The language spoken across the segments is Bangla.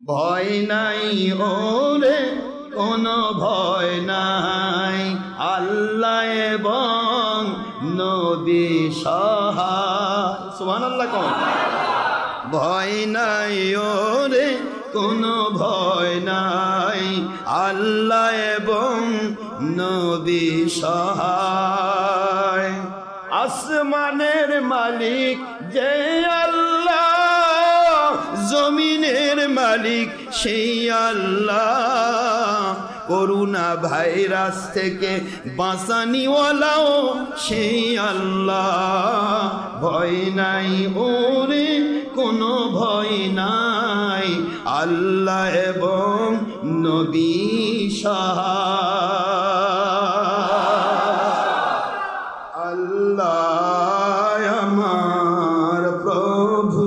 ভয় নাই ওরে কোনো ভয় নাই, আল্লাহ এবং নবী সহায়। সুবহানাল্লাহ কোন ভয় নাই ওরে কোনো ভয় নাই, আল্লাহ এবং নবী সহায়। আসমানের মালিক যে আল্লাহ, জমিনের মালিক সেই আল্লাহ, করোনা ভাইরাস থেকে বাঁচানিওয়ালাও সেই আল্লাহ। ভয় নাই ওরে কোনো ভয় নাই, আল্লাহ এবং নবী সহায়। আল্লাহ আমার প্রভু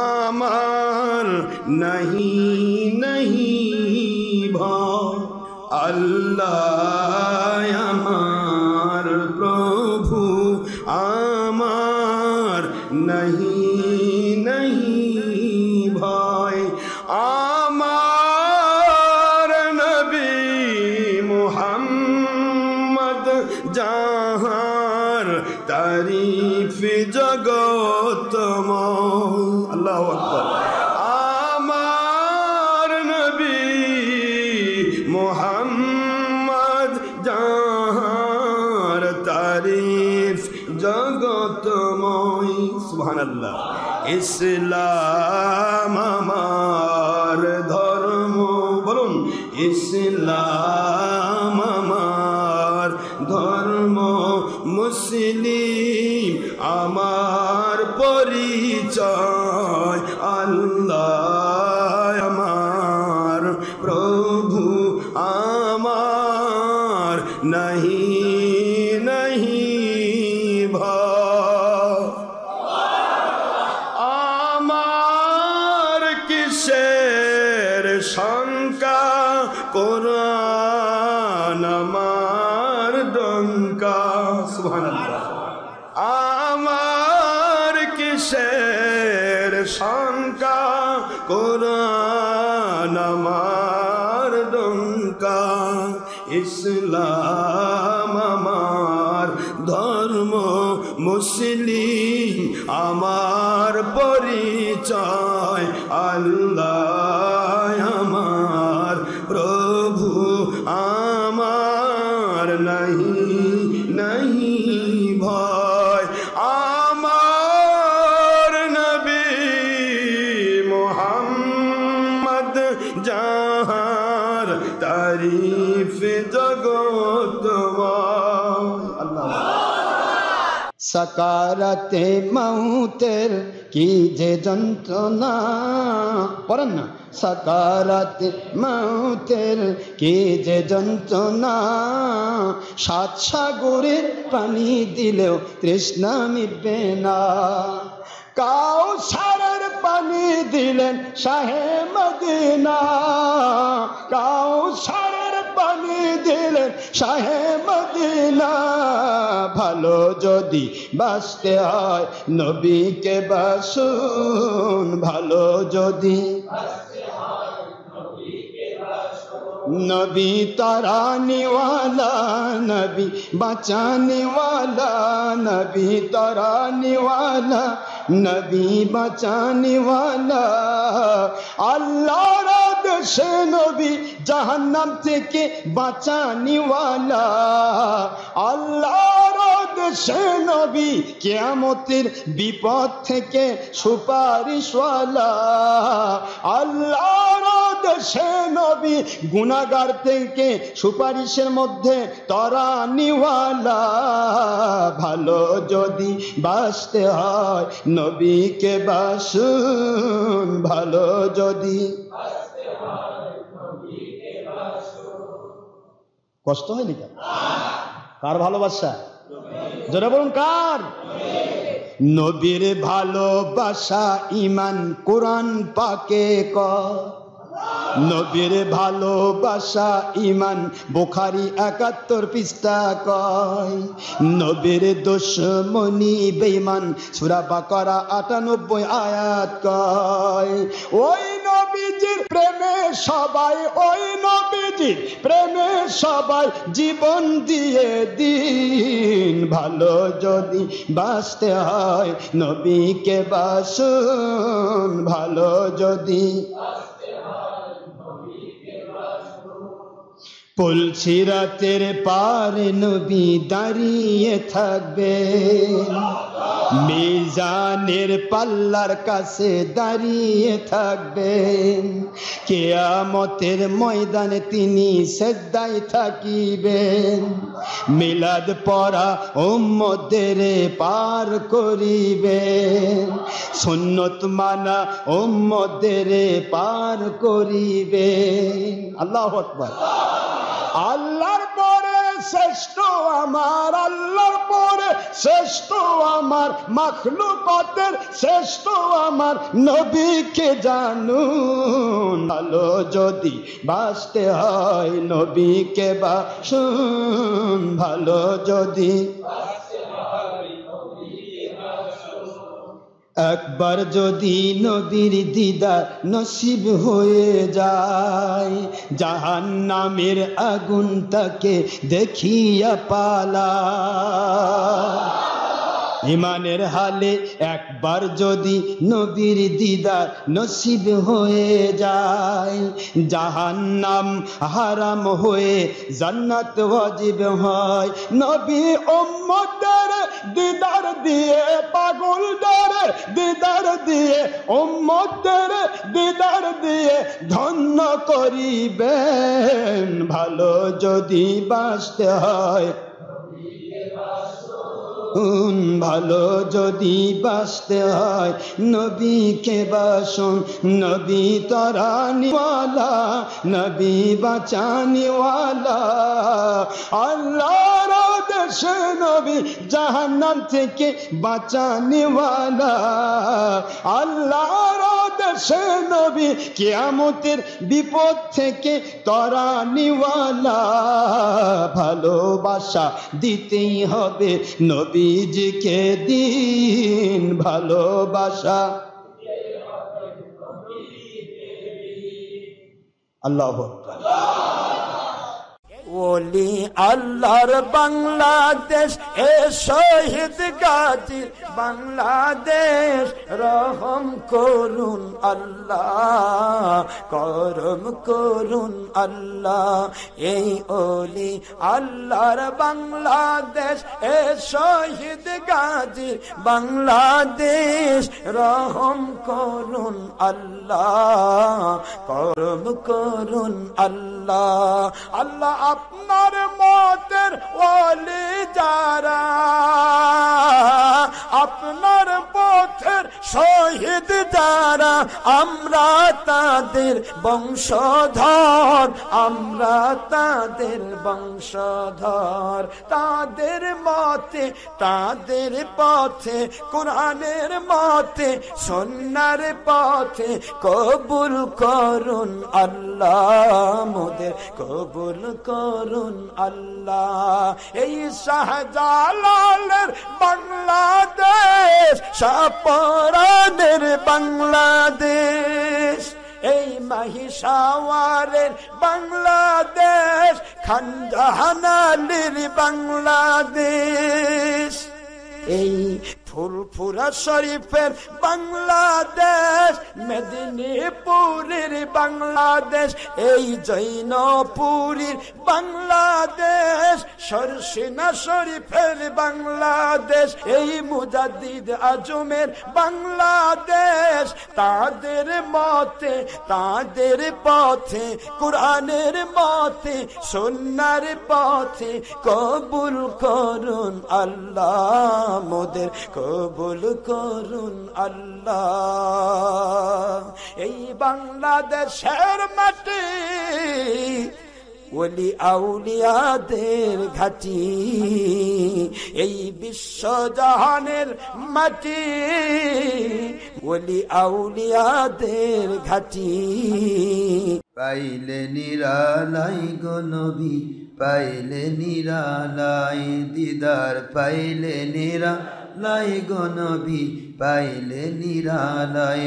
আমার नहीं नहीं भय, আল্লাহ আমার প্রভু আমার नहीं नहीं भय। আমার নবী মুহাম্মদ যাহার তারিফ জগতময়। আল্লাহু আকবার। আমার নবী মুহাম্মদ যাহার তারিফ জগতময়। সুবহানাল্লাহ। ইসলাম আমার ধর্ম, বলুন ইসলাম আমার ধর্ম, মুসলিম আমার পরিচয়। আল্লাহ আমার প্রভু আমার नहीं नहीं भय। আমার কিসের শঙ্কা, কোরআন আমার ডঙ্কা। সুবহানাল্লাহ। আমার কিসের শঙ্কা, কোরআন আমার ডঙ্কা। ইসলাম আমার ধর্ম, মুসলিম আমার পরিচয়। আল্লাহ আমার প্রভু আমার नहीं नहीं भय। আমার নবী মুহাম্মদ যাহার তারিফ জগতময়। আল্লাহ। সাকারাতে মাউতের কি যে যন্ত্রণা, পড়েন না। সাকারাতে মাউতের কি যে যন্ত্রণা, সাত সাগরের পানি দিলেও তৃষ্ণা মিটবে না। কাউসারের পানি দিলেন শাহে মদিনা, কাউসারের পানি দিলেন শাহে মদিনা। ভালো যদি বাঁচতে হয় নবীকে বাসুন, ভালো যদি नबी तराने वाला, नबी बचाने वाला, नबी तराने वाला, नबी बचाने वाला। अल्लाह से नबी जहन्नम থেকে বাঁচানে वाला, আল্লাহর দেশে নবী কিয়ামতের বিপদ থেকে সুপারিশওয়ালা। আল্লাহর দেশে নবী গুনাহগার থেকে সুপারিশের মধ্যে তরানিওয়ালা। ভালো যদি বাঁচতে হয় নবীকে বাসুন, ভালো যদি কষ্ট হয় নাকি? কার ভালোবাসা? জোরে বলুন কার? নবীর ভালোবাসা ইমান কোরআন পাকে কয়। নবীর ভালোবাসা ইমান বুখারী ৭১ পৃষ্ঠা কয়। নবীর দুশমনি বেঈমান সূরা বাকারা ৯৮ আয়াত কয়। ওই নবীজির সবাই ওই নবীজি প্রেমে সবাই জীবন দিয়ে দিন ভালো যদি বাঁচতে হয় নবীকে বাসুন ভালো যদি পুলসিরাতের পারে নবী দাঁড়িয়ে থাকবেন মিজানের পাল্লার কাছে দাঁড়িয়ে থাকবেন কিয়ামতের ময়দানে তিনি সিজদায় থাকিবেন মিলাদ পড়া উম্মতদের পার করিবেন সুন্নত মানা উম্মতদের পার করিবেন আল্লাহু আকবার আল্লাহর পরে শ্রেষ্ঠ আমার আল্লাহর পরে শ্রেষ্ঠ আমার মাখলুকাতের শ্রেষ্ঠ আমার নবীকে জানুন ভালো যদি বাঁচতে হয় নবীকে বাসুন ভালো যদি একবার যদি নবীর দিদার নসিব হয়ে যায় জাহান্নামের আগুন তাকে দেখিয়া পালা ইমানের হালে একবার যদি নবীর দিদার নসিব হয়ে যায় জাহান্নাম হারাম হয়ে জান্নাত ওয়াজিব হয় নবী উম্মতের দিদার দিয়ে পাগলদের দিদার দিয়ে উম্মতের দিদার দিয়ে ধন্য করিবেন ভালো যদি বাঁচতে হয় ভালো যদি বাঁচতে হয় নবীকে বাসুন নবী তরানিওয়ালা নবী বাঁচানিওয়ালা আল্লাহর দেশে নবী জাহান্নাম থেকে বাঁচানিওয়ালা আল্লাহর দেশে নবী কিয়ামতের বিপদ থেকে তরানিওয়ালা ভালোবাসা দিতেই হবে নবীজিকে দিন ভালোবাসা আল্লাহু আকবার ওলি আল্লাহর বাংলাদেশ এ শহীদ গাজীর বাংলাদেশ রহম করুন আল্লাহ করম করুন আল্লাহ এই ওলি আল্লাহর বাংলাদেশ এ শহীদ গাজীর বাংলাদেশ রহম করুন আল্লাহ করম করুন আল্লাহ আল্লাহ আপনার মতের ওলি যারা আপনার পথের শহীদ যারা আমরা তাদের বংশধর আমরা তাদের বংশধর তাদের মতে তাদের পথে কোরআনের মতে সুন্নাহর পথে কবুল করুন আল্লাহ মোদের কবুল করুন আল্লাহ এই শাহজালালের বাংলাদেশ শাহপরানের বাংলাদেশ এই মহিষাওয়ারের বাংলাদেশ খান জাহানালির বাংলাদেশ এই ফুরফুরা শরীফের বাংলাদেশ মেদিনীপুরের বাংলাদেশ এই জৈনপুরীর বাংলাদেশ সরসিনা শরীফের বাংলাদেশ এই মুজাদ্দিদ আজমের বাংলাদেশ তাদের মতে তাদের পথে কোরআনের মতে সুন্নাহর পথে কবুল করুন আল্লাহ মোদের কবুল করুন আল্লাহ এই বাংলাদেশের মাটি ওলি আউলিয়াদের ঘাটি এই বিশ্বজাহানের মাটি ওলি আউলিয়াদের ঘাটি পাইলে নিরালাই গো নবী পাইলে নিরালাই দিদার পাইলে নিরালাই গো নবী পাইলে নিরালাই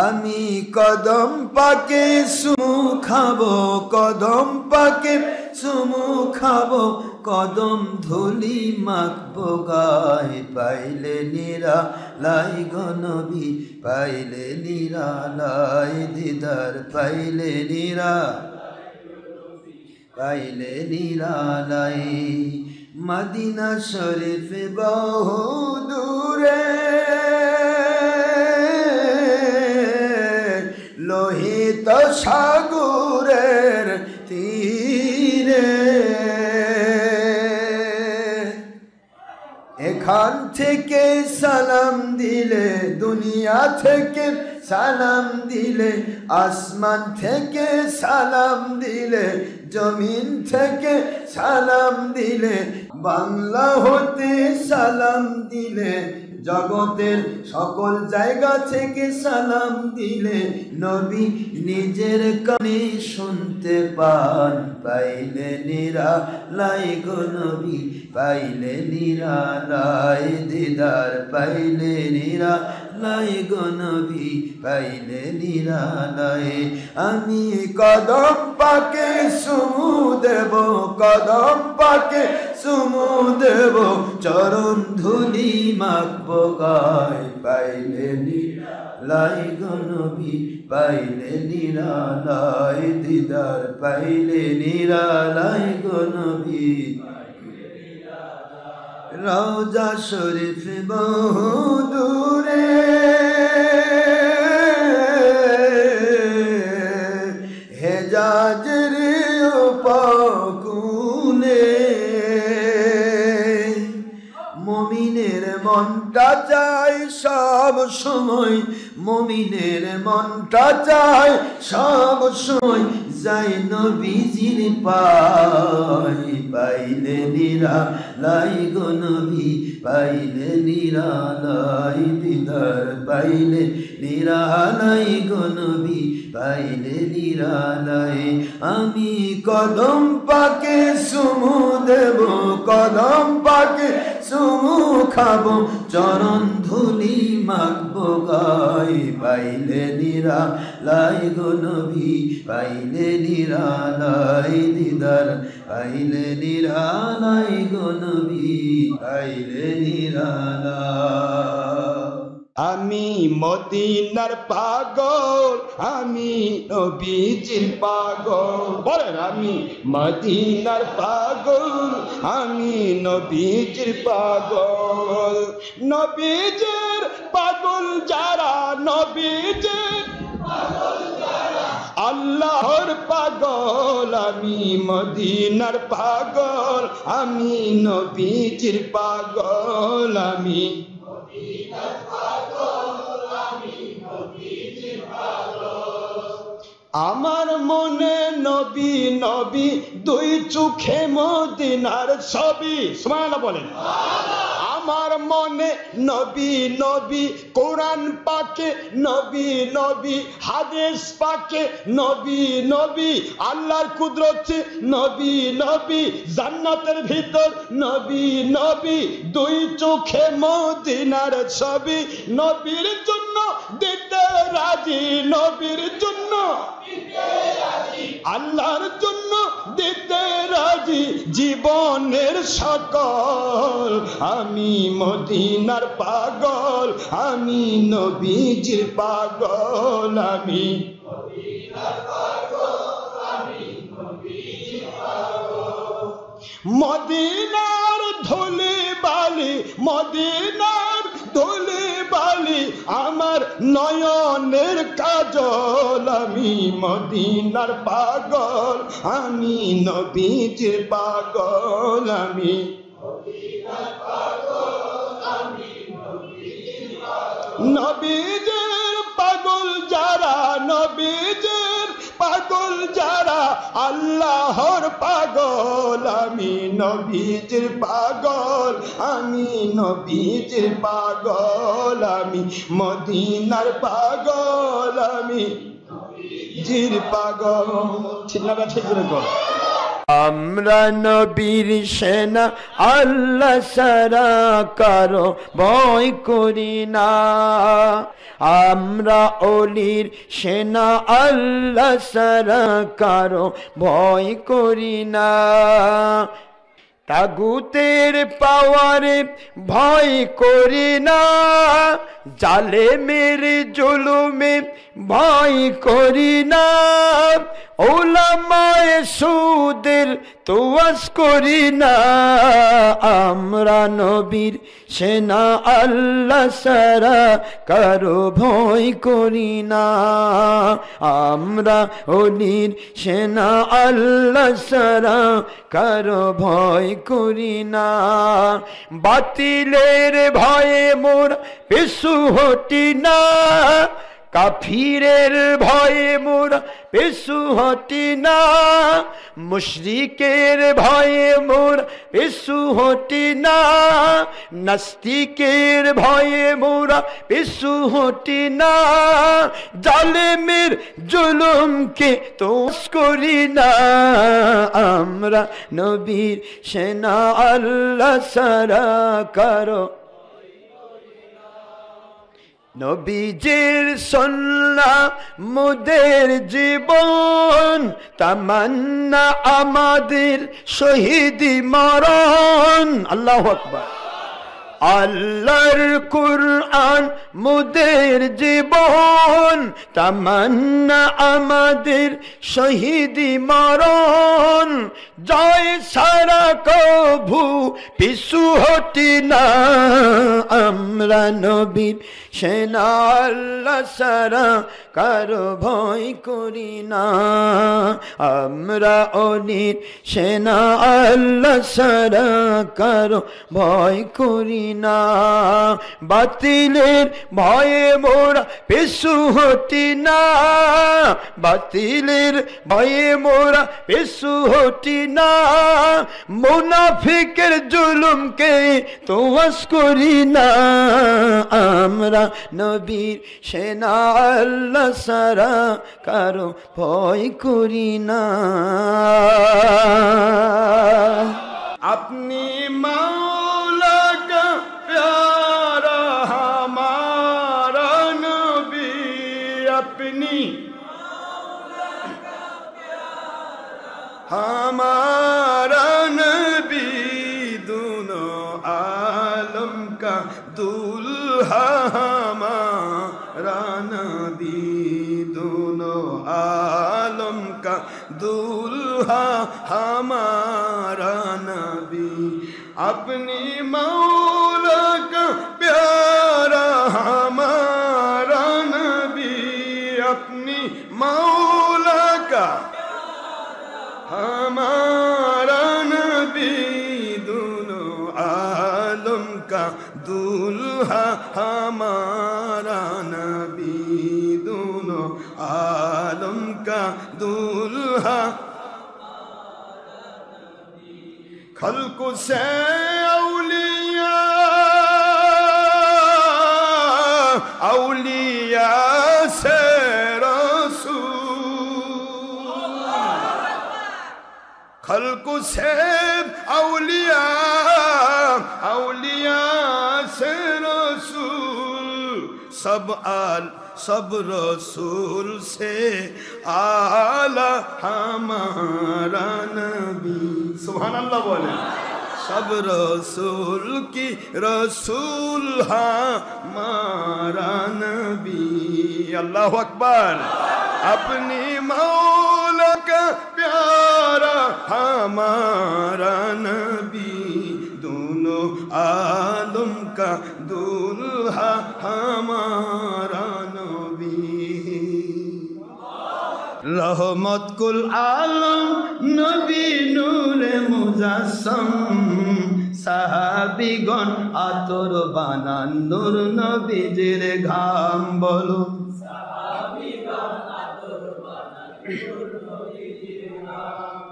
আমি কদম পাকে চুমু খাবো কদম পাকে চুমু খাবো কদম ধুলি মাখবো গায়ে পাইলে নিরালাই গো নবী পাইলে নিরালাই দিদার পাইলে পাইলে নিরালাই মদিনা শরীফ বহু দূরে লোহিত সাগরের তীরে এখান থেকে সালাম দিলে দুনিয়া থেকে সালাম দিলে আসমান থেকে সালাম দিলে জমিন থেকে সালাম দিলে বাংলা হতে সালাম দিলে জগতের সকল জায়গা থেকে সালাম দিলে নবী নিজের কানে শুনতে পান পাইলে নিরালাই গো নবী পাইলে নিরালাই দিদার পাইলে নিরালাই গো নবী পাইলে নিরালাই আমি কদম পাকে চুমু দেব কদম পাকে চুমু দেব চরণ ধুলি মাখবো গায় পাইলে নিরালাই গো নবী পাইলে নিরালাই দিদার পাইলে নিরালাই গো নবী রওজা শরীফ বহু দূরে হেজাজের উপকূলে মুমিনের মনটা চায় সব সময় মুমিনের মনটা চায় সব সময় যাই নবীজির পাই পাইলে নিরালাই গো নবী পাইলে নিরালাই দিদার পাইলে নিরালাই গো নবী পাইলে নিরালাই আমি কদম পাকে চুমু দেব কদম পাকে চুমু খাবো চরণ ধুলি মাখবো গায়ে পাইলে নিরালাই গো নবী পাইলে নিরালাই দিদার পাইলে নিরালাই গো নবী পাইলে নিরালাই আমি মদিনার পাগল আমি নবীজির পাগল বলেন আমি মদিনার পাগল আমি নবীজির পাগল নবীজির পাগল যারা নবীজির আল্লাহর পাগল আমি মদিনার পাগল আমি নবীজির পাগল আমি আমার মনে নবী নবী দুই চোখে মদিনার ছবি সুবহানাল্লাহ বলেন আমার মনে নবী নবী কোরআন পাকে নবী নবী হাদিস পাকে নবী নবী আল্লাহর কুদরতে নবী নবী জান্নাতের ভিতর নবী নবী দুই চোখে মদিনার ছবি নবীর জন্য দিতে রাজি নবীর জন্য আল্লাহর জন্য দিতে রাজি জীবনের সকল আমি মদিনার পাগল আমি নবীজির পাগল আমি মদিনার ধুলি বালি মদিনার ধুলি বালি আমার নয়নের কাজল আমি মদিনার পাগল আমি নবীজির পাগল আমি নবীজির পাগল যারা নবীজির পাগল যারা আল্লাহর পাগল আমি নবীজির পাগল আমি নবীজির পাগল আমি মদিনার পাগল আমি নবীজির পাগল। ঠিক না ঠিক করে করো। আমরা নবীর সেনা আল্লাহ সারা কারো ভয় করি না। আমরা অলির সেনা আল্লাহ সারা কারো ভয় করি না। তাগুতের পাওয়ারে ভয় করি না, জালেমের জুলুমে ভয় করি না, উলামায়ে সুদের তোয়াজ করি না। আমরা নবীর সেনা আল্লাহ সারা কারো ভয় করি না। আমরা অলির সেনা আল্লাহ সারা কারো ভয় করি না। বাতিলের ভয়ে মোর পিছু হটি না, কাফিরের ভয়ে মোরা পিছু হটি না, মুশরিকের ভয়ে মোরা পিছু হটি না, নাস্তিকের ভয়ে মোরা পিছু হটি না, জালেমের জুলুমকে তোষ করি না। আমরা নবীর সেনা আল্লাহ সারা কারো নবীজির সুন্নাহ মুদের জীবন, তামান্না আমাদের শহীদি মরণ। আল্লাহু আকবার। আল্লাহর কুরআন মুদের জীবন, তামান্না আমাদের শহীদি মরণ, জয় সারা কভু পিছু হটি না। আমরা নবীর সেনা আল্লাহ সারা কারো ভয় করি না। আমরা অলির সেনা আল্লাহ সারা কারো ভয় করি না। বাতিলের ভয়ে মোরা পিছু হটি না, বাতিলের ভয়ে মোরা পিছু হটি না, মুনাফিকের জুলুমকে তোয়াজ করি না। আমরা নবীর সেনা আল্লাহ সারা কারো ভয় করি না। আপনি মাওলা কা প্यारा हमारा नबी, अपनी हमारा नबी, दोनों आलम का दूल्हा हमारा नबी, दोनों आलम का दूल्हा हमारा नबी, अपनी मौला का प्यारा हमारा नबी, अपनी मौला का हमारा नबी, दोनों आलम का दूल्हा हमारा नबी, दोनों आलम का दूल्हा। खल्क से औलिया, औलिया से रसूल, खल्क से औलिया, औलिया से रसूल, सब रसूल से आला हमारा नबी। सुभान अल्लाह बोले। सब रसूल की रसूल हमारा नबी। अल्लाह अकबर। अपनी मौला का प्यारा हमारा नबी, दोनों आलम का दूल्हा हमारा नबी। रहमत कुल आलम नबी नूरे मुजस्सम, साहाबीगण आतর বানান নূর নবীজির ঘাম। বলো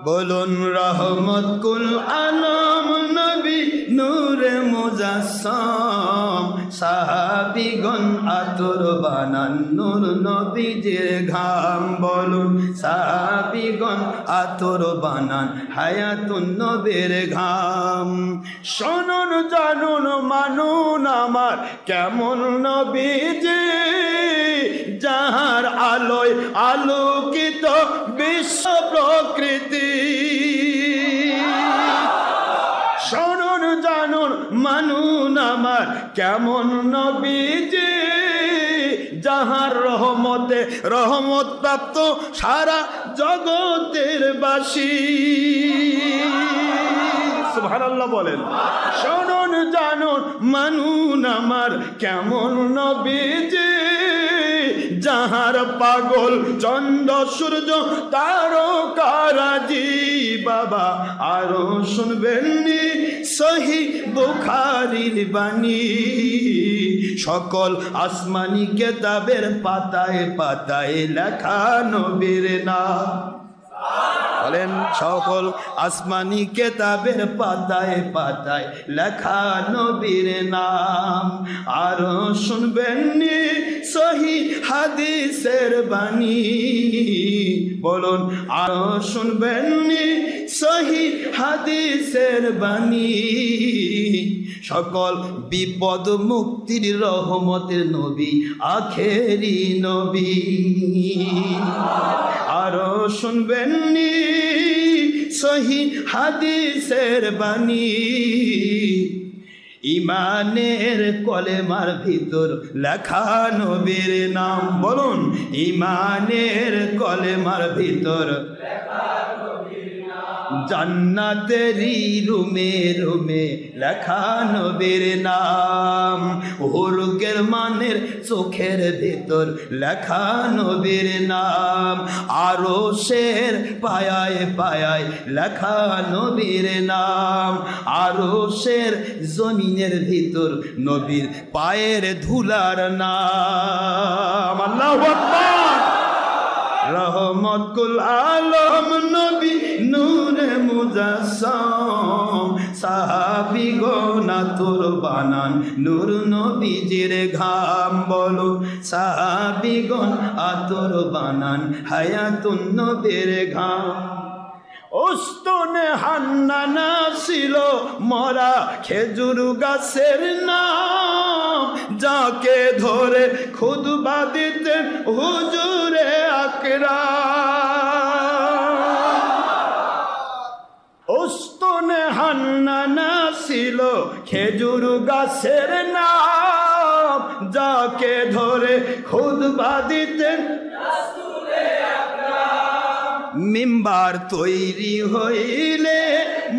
বলুন রহমত কুল আলম নবী নূরে মুজাসসাম, সাহাবিগণ আতর বানান নূর নবীজির ঘাম বলুন সাহাবিগণ আতর বানান হায়াতুন নবীর ঘাম শুনুন জানুন মানুন আমার কেমন নবীজি যাহার আলোয় আলোকিত বিশ্ব প্রকৃতি শুনুন জানুন মানুন আমার কেমন নবীজি যাহার রহমতে রহমত প্রাপ্ত সারা জগতের বাসী সুবহানাল্লাহ বলেন শুনুন জানুন মানুন আমার কেমন নবীজি যাহার পাগল চন্দ্র সূর্য তারকারাজি বাবা আরো শুনবেননি সহি বুখারীর বাণী সকল আসমানি কিতাবের পাতায় পাতায় লেখা নবীর নাম বলেন সকল আসমানি কিতাবের পাতায় পাতায় লেখা নবীর নাম আরো শুনবেননি সহি হাদিসের বাণী বলুন আরো শুনবেননি সহি হাদিসের বাণী সকল বিপদ মুক্তির রহমতের নবী আখেরি নবী আরো শুনবেননি সহি হাদিসের বাণী ইমানের কলেমার ভিতর লেখা নবীর নাম বলুন ইমানের কলেমার ভিতর জান্নাতেরই রুমে রুমে লেখা নবীর নাম হুরগের মানের চোখের ভেতর লেখা নবীর নাম আরো শের পায়ায় পায়ায় লেখা নবীর নাম আরো শের জমিনের ভিতর নবীর পায়ের ধুলার নাম আল্লাহু আকবার রহমতুল আলম নবী নূরে মুজাসসাম সাহাবিগণ আতর বানান নূর নবীজির ঘাম বলো সাহাবিগণ আতর বানান হায়াতুন নবীর ঘাম ওস্তনে হান্নানা ছিল মরা খেজুর গাছের নাম যাকে ধরে খুতবা দিতেন হুজুরে আকরাম ওস্তনে হান্নানা ছিল খেজুর গাছের নাম যাকে ধরে খুতবা দিতেন মিম্বার তৈরি হইলে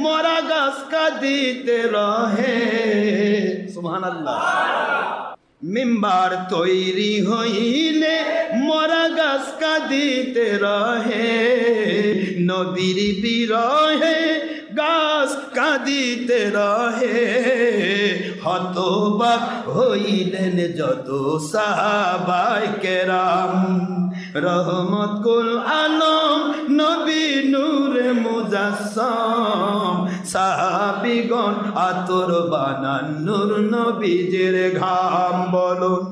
মরা গাছ কাঁদিতে রহে সুবহানাল্লাহ মিম্বার তৈরি হইলে মরা গাছ কাঁদিতে রহে নবীর বিরহে গাছ কাঁদিতে রহে হতবাক হইলেন যত সাহাবায়ে কেরাম রহমতুল আলম নবী নূরে মুজাসসাম সাহাবিগণ আতর বানান নূর নবীজির ঘাম বলুন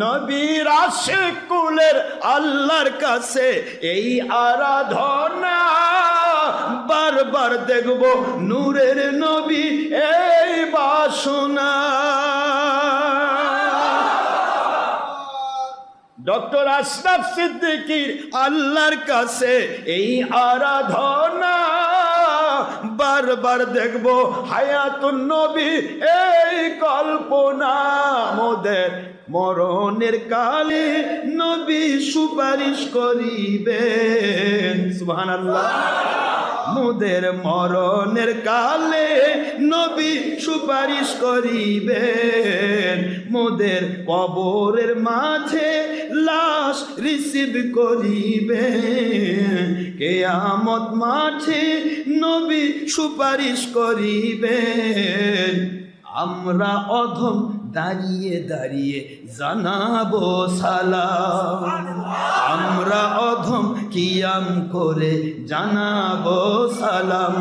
নবীর আশিক কুলের আল্লাহর কাছে এই আরাধনা বারবার দেখব নূরের নবী এই বাসনা ডক্টর আশরাফ সিদ্দিকীর আল্লাহর কাছে এই আরাধনা বারবার দেখব হায়াতুন নবী এই কল্পনা মোদের মরণের কালে নবী সুপারিশ করিবেন সুবহানাল্লাহ মোদের মরণের কালে নবী সুপারিশ করিবেন মোদের কবরের মাঝে লাশ রিসিভ করিবেন কিয়ামত মাঠে নবী সুপারিশ করিবেন আমরা অধম দাঁড়িয়ে দাঁড়িয়ে জানাবো সালাম। আমরা অধম কিয়াম করে জানাবো সালাম।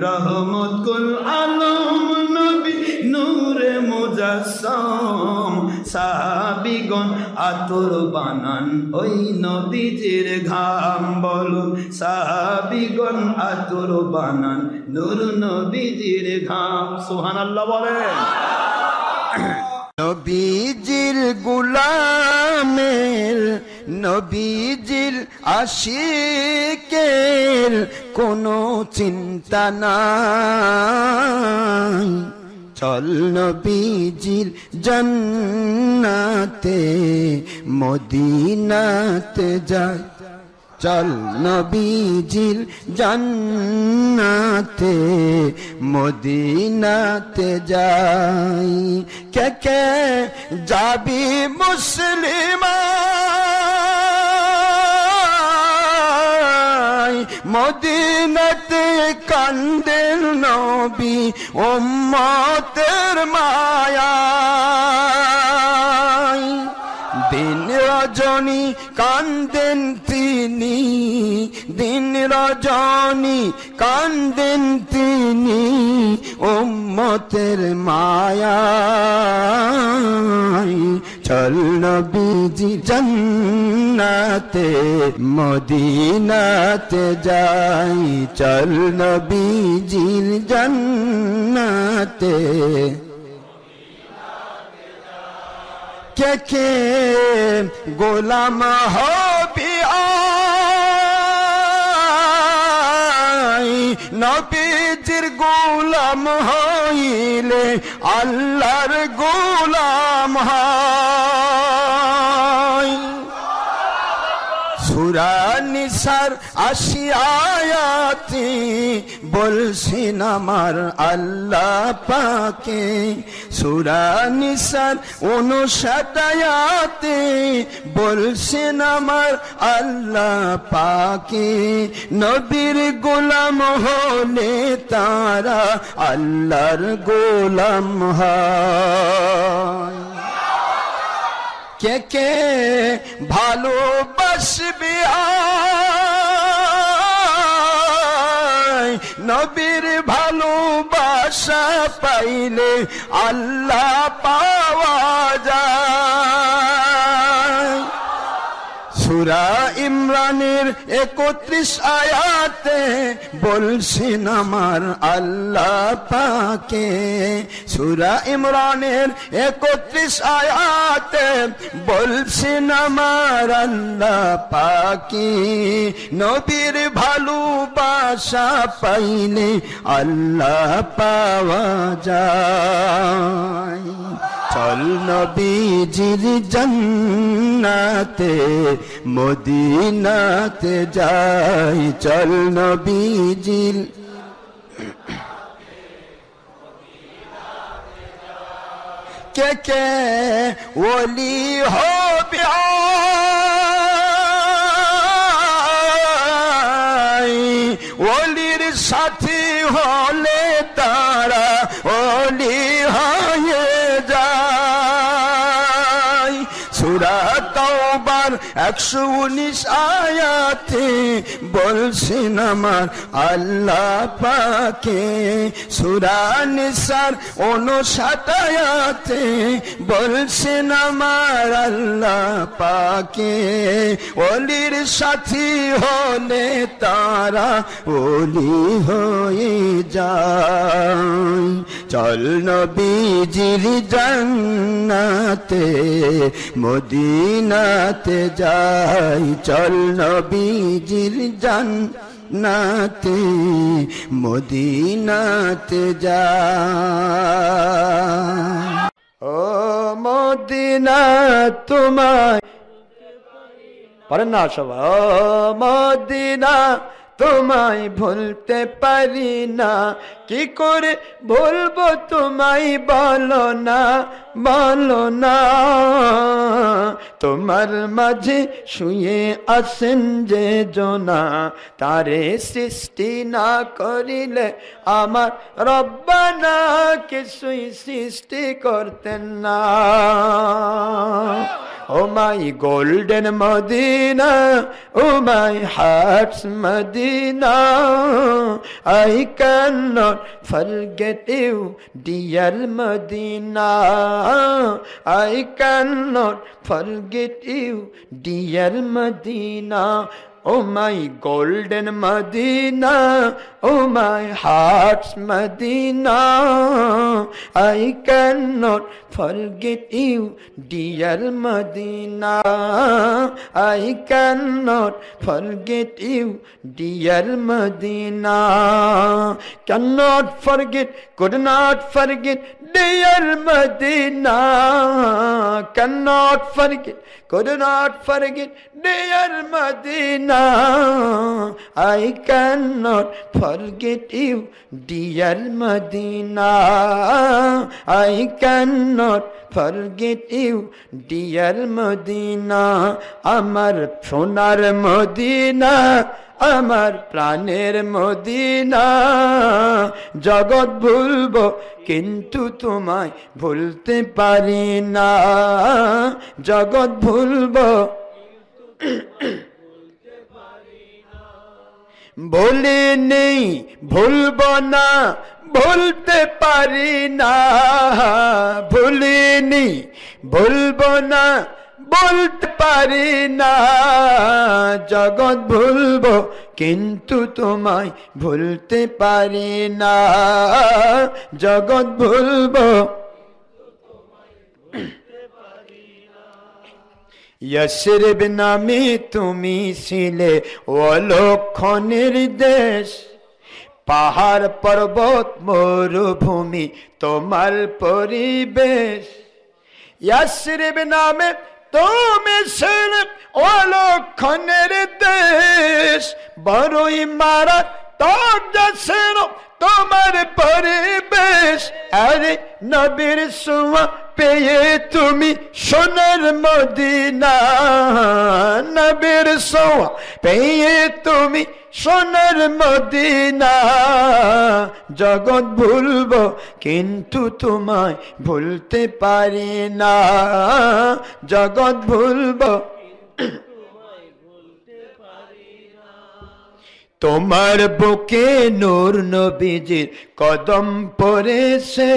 রহমত কুল আলম নবী নূরে মুজাসসাম, সাহাবীগণ আতর বানান ওই নবীজির ঘাম। বলুন সাহাবীগণ আতর বানান নূর নবীজির ঘাম। সুবহানাল্লাহ বলেন। নবীজির গুলামের, নবীজির আশিকের কোনো চিন্তা নাই। চল নবীজির জান্নাতে মদিনাতে যাই, চল নবীজির জান্নাতে মদিনাতে যাই। কে কে যাবি মুসলিম মদিনাতে, কান্দেন নবী উম্মতের মায়ায়। দিন রজনী কান্দেন তিনি, দিন রজনী কান্দেন তিনি উম্মতের মায়ায়। চল নবীজি জান্নাতে মদিনাতে যাই, চল নবীজির জান্নাতে। কে কে গোলাম হবি আয়, নবীজির গোলাম হইলে আল্লাহর গোলাম হয়। সূরা নিসার ৮০ আয়াতে বলছেন আমার আল্লাহ পাকে, সূরা নিসার ৫৯ আয়াতে বলছেন আমার আল্লাহ পাকে। নবীর গোলাম হলে তারা আল্লাহর গোলাম হয়। কে কে ভালোবাসবে আয়, নবীর ভালোবাসা পাইলে আল্লাহ পাওয়া যায়। সূরা ইমরানের ৩১ আয়াতে বলছেন আমার আল্লাহ পাকে, সূরা ইমরানের ৩১ আয়াতে বলছেন আমার আল্লাহ পাকে। নবীর ভালোবাসা পাইলে আল্লাহ পাওয়া যায়। চল নবীজির জান্নাতে মদিনাতে যাই, চল নবীজির। কে কে ওলি হবে ওলির সাথী হলে তারা ওলি হয়ে যায়। সূরা তাওবার ১১৯ আয়াতে বলছেন আমার আল্লাহ পাকে, সূরা নিসার ৫৯ আয়াতে বলছেন আমার আল্লাহ পাকে। ওলির সাথী হলে তারা ওলি হয়ে যায়। চল নবীজির জান্নাতে মদিনাতে যাই, চল নবীজির জান্নাতে মদিনাতে যাই। ও মদিনা তোমায় পারেন না সবাই, ও মদিনা তোমায় ভুলতে পারি না, কি করে ভুলবো তোমায় বলো না, বলো না। তোমার মাঝে শুয়ে আছেন যে জনা, তারে সৃষ্টি না করিলে আমার রব্বানা কিছুই সৃষ্টি করতেন না। Oh my golden Medina, oh my heart's Medina, I cannot forget you, dear Medina. I cannot forget you, dear Medina. Oh my golden Medina, oh my heart's Medina, I cannot forget you, dear Medina. I cannot forget you, dear Medina. Cannot forget, could not forget, dear Medina. Cannot forget, could not forget, dear Medina. I cannot forget you, dear Medina. I cannot forget you, dear Medina. Amar sonar Medina, আমার প্রাণের মদিনা, জগৎ ভুলবো কিন্তু তোমায় ভুলতে পারি না, জগৎ ভুলবো বলিনি ভুলবো না, ভুলতে পারি না, ভুলিনি ভুলবো না, বলতে পারি না, জগৎ ভুলবো কিন্তু তোমায় ভুলতে পারি না, জগৎ ভুলবো। ইয়াসরিব নামে তুমি ছিলে অলক্ষণের দেশ, পাহাড় পর্বত মরুভূমি তোমার পরিবেশ। ইয়াসরিব নামে তুমি ছিলে অলক্ষণের দেশ, বড়ই মারা তখন তোমার পরিবেশ। আরে নবীর সোয়া পেয়ে তুমি সোনার মদিনা, নবীর সোয়া পেয়ে তুমি সোনার মদিনা, জগৎ ভুলবো কিন্তু তোমায় ভুলতে পারি না, জগৎ ভুলবো। তোমার বুকে নূর নবীজির কদম পড়েছে,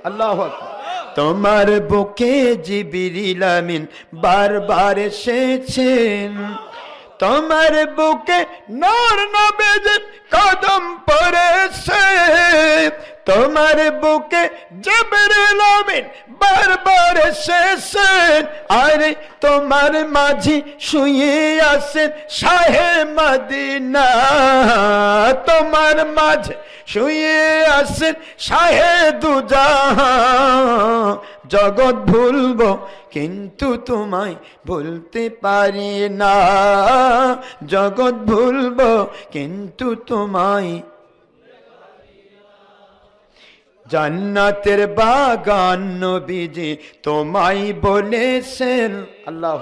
আল্লাহু আকবার। তোমার বুকে জিবরিল আমিন বারবার এসেছেন, তোমার বুকে নূর নবীজির কদম পড়েছে, তোমার বুকে জিবরিল আমিন বারবার এসেছেন। আরে তোমার মাঝে শুয়ে আছেন শাহে মদিনা, তোমার মাঝে শুয়ে আছেন শাহে দুজাহান, জগৎ ভুলবো কিন্তু তোমায় ভুলতে পারি না, জগৎ ভুলবো কিন্তু তোমায়। জান্নাতের বাগান নবীজি তোমায় বলেছেন, আল্লাহ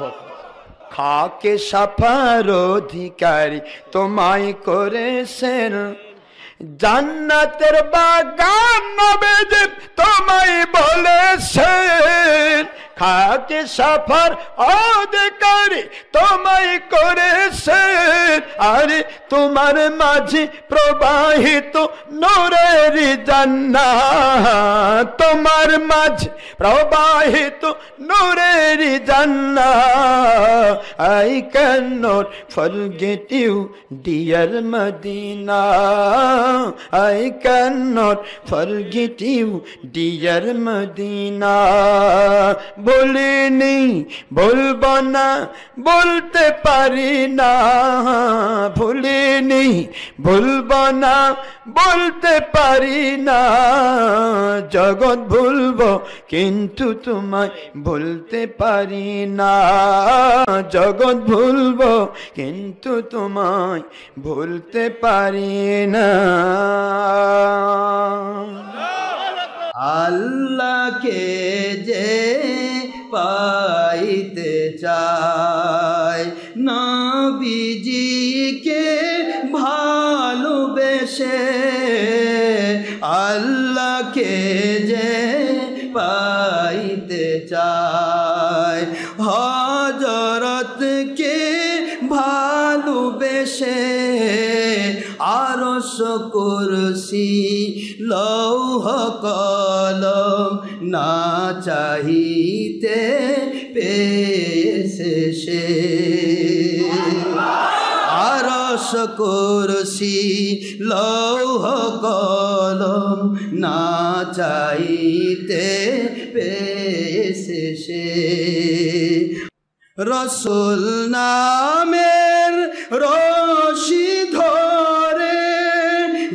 খাকে সাফার অধিকারী তোমায় করেছেন। জান্নাতের বাগান নবীজি তোমায় বলেছেন, খাকে সাফার অধিকারী তোমায় করেছেন। আরে তোমার মাঝে প্রবাহিত নূরের জান্নাত, তোমার মাঝে প্রবাহিত নূরের জান্নাত। I cannot forget you, dear Medina. I cannot forget you, dear Medina. বলিনি বলবো না, বলতে পারি না, ভুলিনি ভুলবো না, বলতে পারি না, জগৎ ভুলবো কিন্তু তোমায় ভুলতে পারি না, জগৎ ভুলবো কিন্তু তোমায় ভুলতে পারি না। আল্লাহকে যে পাইতে চায় নবীজিকে ভালোবেসে আল্লাহকে যে পাইতে চায় হযরতকে ভালোবেসে আরশ কুরসি লৌহ কলম না চাহিতে পেয়েছে সে আরশ কুরসি লৌহ কলম না চাইতে পেয়েছে সে রসুল নামের রশি ধরে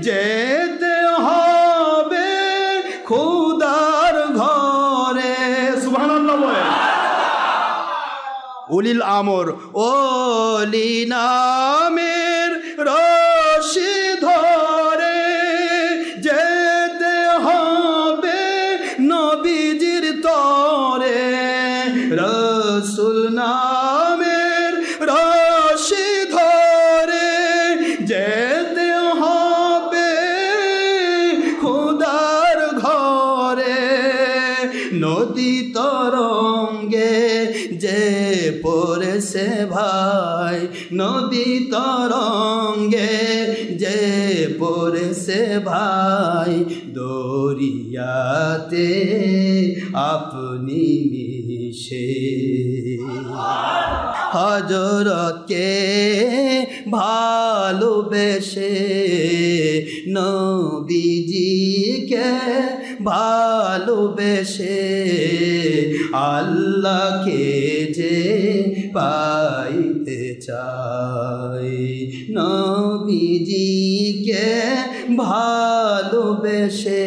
যেতে হবে খোদার ঘরে সুবহানাল্লাহ বলে উলিল আমর ওলি নামের রশি ধরে যেতে হবে নবীজির তরে রসুল নামের রশি ধরে যেতে হবে খোদার ঘরে নদী তরঙ্গে যে পড়েছে ভাই নদী তরঙ্গে যে পড়েছে ভাই দরিয়াতে আপনি মিশে হযরতকে ভালোবেসে নবীজিকে ভালোবেসে আল্লাহকে যে পাইতে চাই নবীজিকে ভালোবেসে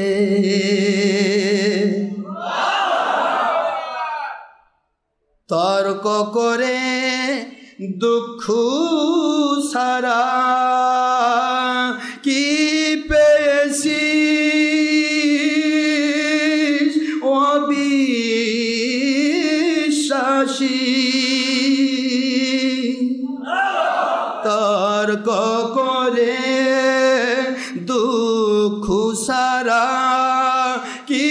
তর্ক করে দুঃখ সারা কি পেয়েছি অবিশ্বাসী তর্ক করে দুঃখ সারা কি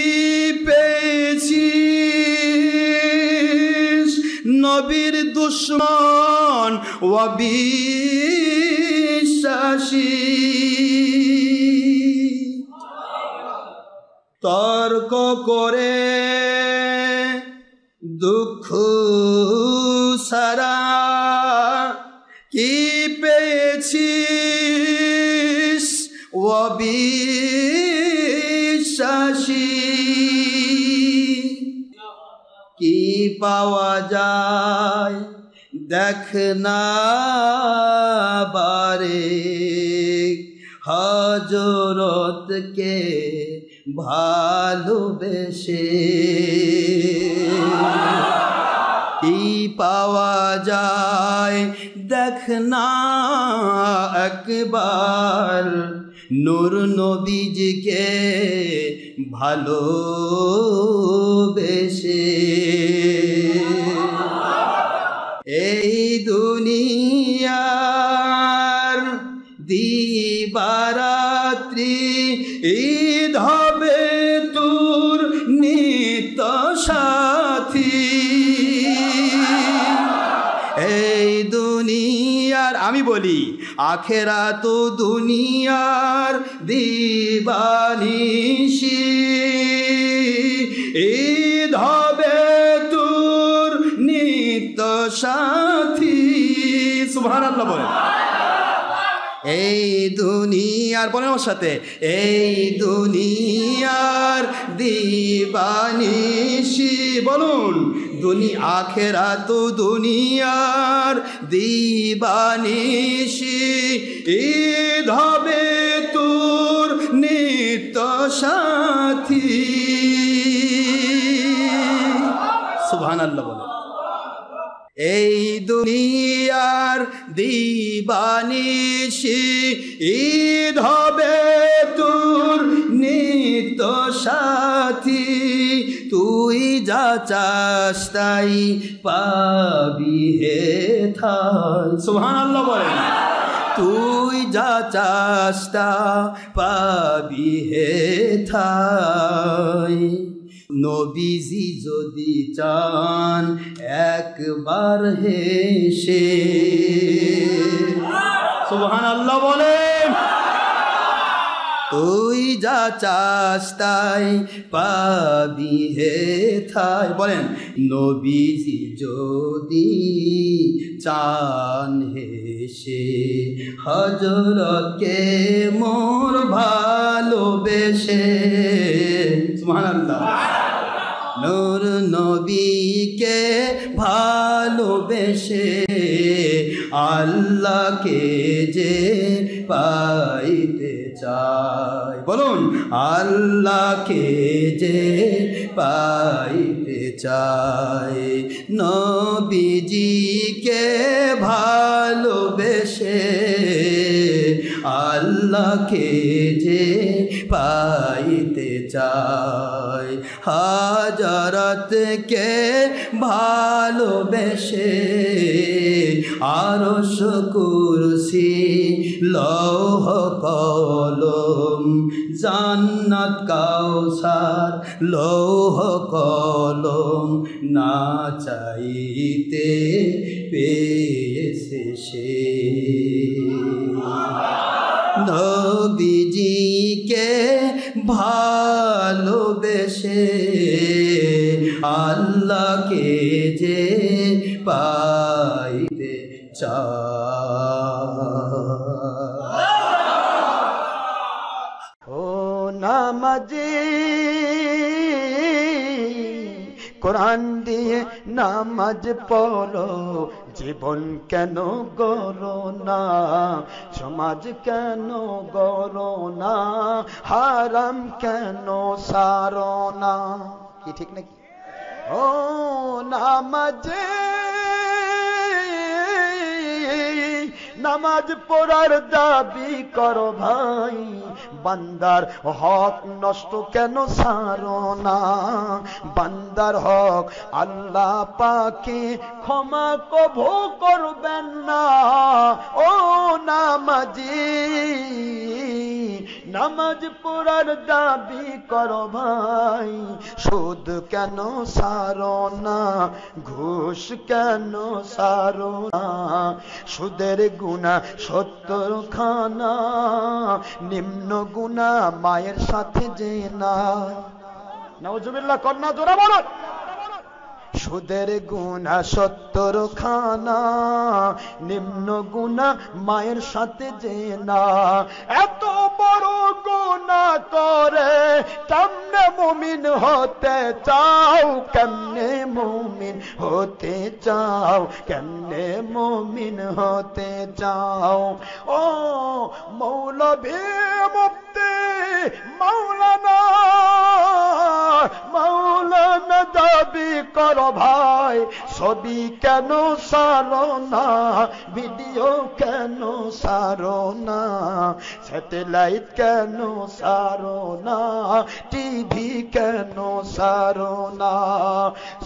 পেয়েছি নবীর দুশ্মন অবিশ্বাসী তর্ক করে দুঃখ সারা কি পেয়েছিস অবিশ্বাসী কি পাওয়া যায় দেখ না বারে হযরতকে ভালোবেসে কি পাওয়া যায় দেখ না একবার নূর নবীজিকে ভালোবেসে এই দুনিয়ার দিবারাত্রি ঈদ হবে তোর নিত্য সাথী এই দুনিয়ার আমি বলি আখেরাত দুনিয়ার দিবানিশি ঈদ হবে তোর নিত্য সাথী সুবহানাল্লাহ বলে এই দুনিয়ার বলেন আমার সাথে এই দুনিয়ার দিবানিশি বলুন আখেরাত দুনিয়ার দিবানিশি ঈদ হবে তোর নিত্য সাথী সুবহানাল্লাহ বলে এই দুনিয়ার দিবানিশি ঈদ হবে তোর নিত্য সাথী তুই তুই যা চাস তাই পাবি হে ঠাই সুবহানাল্লাহ বলেন তুই যা চাস তা পাবি হে ঠাই নবীজি যদি চান একবার হেসে সুবহানাল্লাহ বলেন তুই যা চাস তাই পাবি হে ঠাই বলেন নবীজি যদি চান হেসে হযরতকে মোর ভালোবেসে সুবহানাল্লাহ নূর নবীকে ভালোবেসে আল্লাহকে যে পাইতে চাই বলুন আল্লাহকে যে পাইতে চাই নবীজিকে ভালোবেসে আল্লাহকে যে পাইতে চাই হাজরতকে ভালোবেসে আরশ কুরসি লৌহ কলম জান্নাত কাউসার লৌহ কলম না চাইতে পেয়েছে সে নবীজিকে ভালোবেসে আল্লাহকে যে পাইতে চায় ও নামাজি কোরআন দিয়ে নামাজ পড়ো জীবন কেন গড়ো না সমাজ কেন গড়ো না হারাম কেন সারো না কি ঠিক নাকি ও নামাজে নামাজ পড়ার দাবি করো ভাই বান্দার হক নষ্ট কেন সারো না বান্দার হক আল্লাহ পাকে ক্ষমা কভু করবেন না ও নামাজি নামাজ পড়ার দাবি করো ভাই সুদ কেন সারো না ঘুষ কেন সারো না সুদের গুনাহ 70 খানা নিম্ন গুনাহ মায়ের সাথে জেনা নাউজুবিল্লাহ কন্না জোরে বলো সুদের গুনাহ 70 খানা নিম্ন গুনাহ মায়ের সাথে জেনা এত বড় গুনাহ করে কেমনে মুমিন হতে চাও কেমনে মুমিন হতে চাও কেমনে মুমিন হতে চাও ও মৌলভী মুফতি মাওলানা মাওলানা দাবি করো ভাই ছবি কেন সারো না ভিডিও কেন সারো না স্যাটেলাইট কেন সারো না টিভি কেন সারো না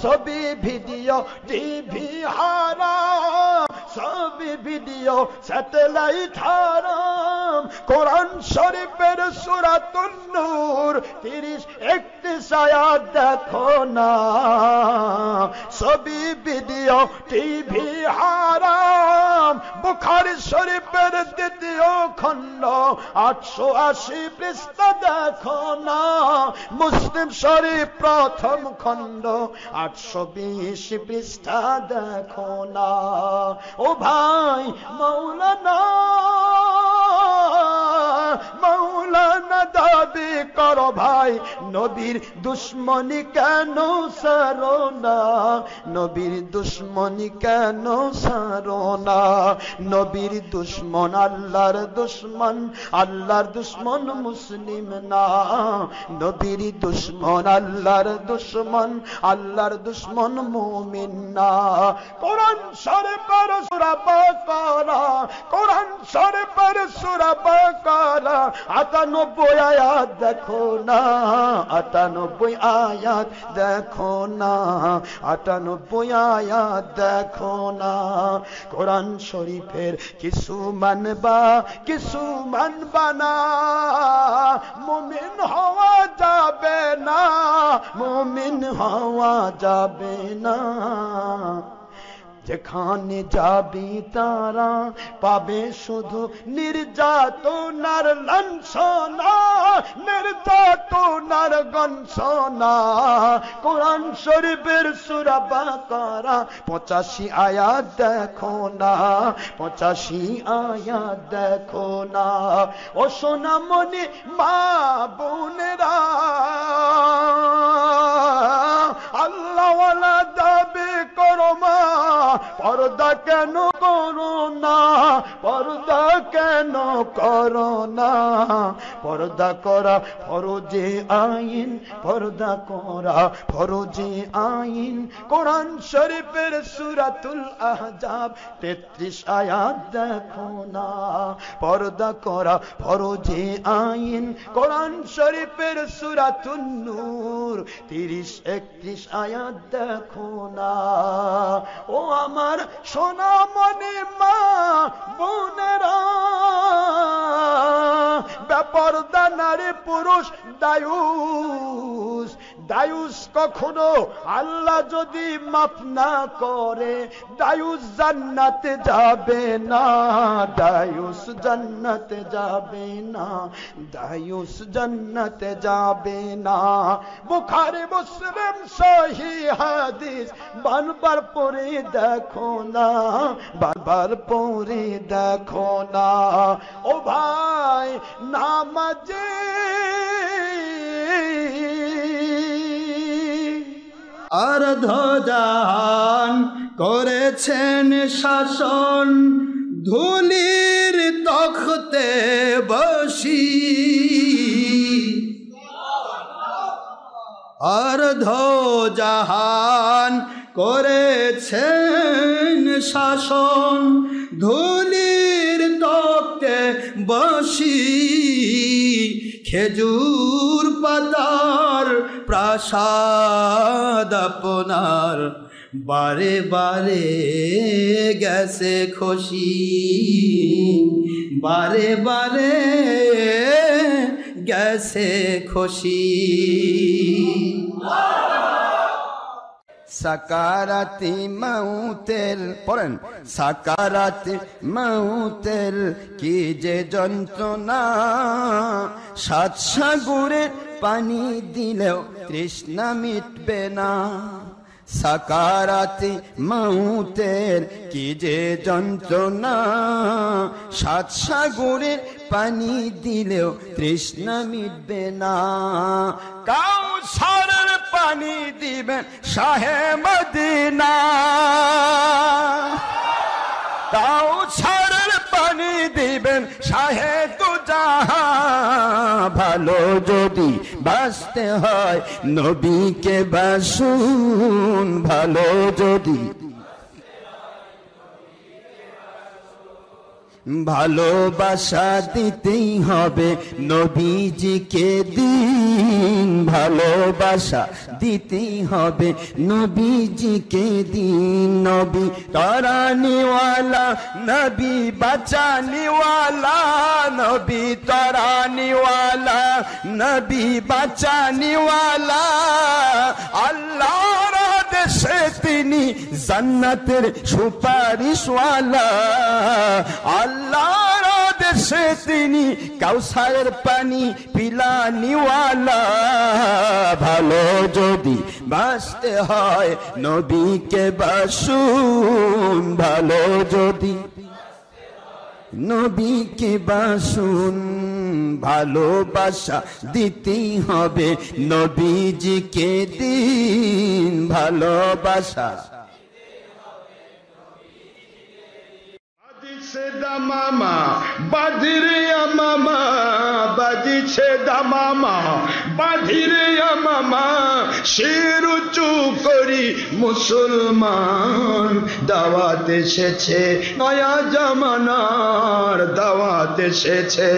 ছবি ভিডিও টিভি হারাম ছবি ভিডিও স্যাটেলাইট হারাম কোরআন শরীফের সূরাতুন নূর 30-31 আয়াত দেখো না ছবি ভিডিও টিভি হারাম বুখারী শরীফের 2য় খণ্ড 880 পৃষ্ঠা দেখো না মুসলিম শরীফ 1ম খণ্ড 820 পৃষ্ঠা দেখো না ও ভাই মাওলানা মাওলানা দাবি করো ভাই নবীর দুশ্মনী কেন সারো না নবীর দুশ্মনী কেন সারো না নবীর দুশ্মন আল্লাহর দুশ্মন মুসলিম না নবীর দুশ্মন আল্লাহর দুশ্মন মুমিন না কোরআন শরীফের সূরা বাকারা কোরআন শরীফের সূরা বাকারা 98 আয়াত দেখো না, 98 আয়াত দেখো না, 98 আয়াত দেখো না। কোরআন শরীফের কিছু মানবা কিছু মানবা না, মুমিন হওয়া যাবে না, মুমিন হওয়া যাবে না। যেখানে যাবি তারা পাবে শুধু নির্যাতনার লাঞ্ছনা, নির্যাতনার গঞ্ছনা। কোরআন শরীফের সূরা বাকারা 85 আয়াত দেখো না, 85 আয়াত দেখো না। ও সোনামণি মা বোনেরা, আল্লাহওয়ালা দাবি করো মা, পর্দা কেন করো না, পর্দা কেন করো না। পর্দা করা ফরজে আইন, পর্দা করা ফরজে আইন। কোরআন শরীফের সূরাতুল আহজাব 33 আয়াত দেখো না, পর্দা করা ফরজে আইন। কোরআন শরীফের সূরাতুন নূর 30-31 আয়াত দেখো না। ও আমার সোনামণি মা বোনেরা, বেপরদা নারী পুরুষ দায়ুস, দায়ুস কখনো আল্লাহ যদি মাফ না করে দায়ুস জান্নাতে যাবে না, দায়ুস জান্নাতে যাবে না, দায়ুস জান্নাতে যাবে না। বুখারী মুসলিম সহিহ হাদিস বারবার পড়ে দেখো না, বারবার পড়ে দেখো না। ও ভাই নামাজি, অর্ধজাহান করেছেন শাসন, ধুলির তখতে বসি। অর্ধজাহান করেছেন শাসন, ধুলির তখতে বসি। খেজুর পাতার প্রাসাদ আপনার বারে বারে গেছে খসি, বারে বারে গেছে খসি। সাকারাতি মাউতের পড়েন, সাকারাতি মাউতের কি যে যন্ত্রণা, 7 সাগরে পানি দিলেও তৃষ্ণা মিটবে না। সাকারাতি মাউতের কি যে যন্ত্রণা, 7 সাগরে পানি দিলেও তৃষ্ণা মিটবে না। কাউসারের পানি দিবেন শাহে মদিনা, কাউসারের পানি দিবেন শাহে দুজাহান। ভালো যদি বাঁচতে হয় নবীকে বাসুন, ভালো যদি ভালোবাসা দিতেই হবে নবীজিকে দিন, ভালোবাসা দিতেই হবে নবীজিকে দিন। নবী তরানিওয়ালা, নবী বাঁচানিওয়ালা, নবী তরানিওয়ালা, নবী বাঁচানিওয়ালা। আল্লাহর আদেশে তিনি জান্নাতের সুপারিশওয়ালা, আল্লাহর আদেশে তিনি কাউসারের পানি পিলানিওয়ালা। ভালো যদি বাঁচতে হয় নবীকে বাসুন, ভালো যদি নবীকে বাসুন। ভালোবাসা দিতেই হবে নবীজিকে দিন, ভালোবাসা। বাজিছে দামামা বাজিরে আমামা, বাজিছে দামামা বাঁধিরে মামা শির উঁচু করি মুসলমান দাওয়াত এসেছে নয়া জামানার দাওয়াত এসেছে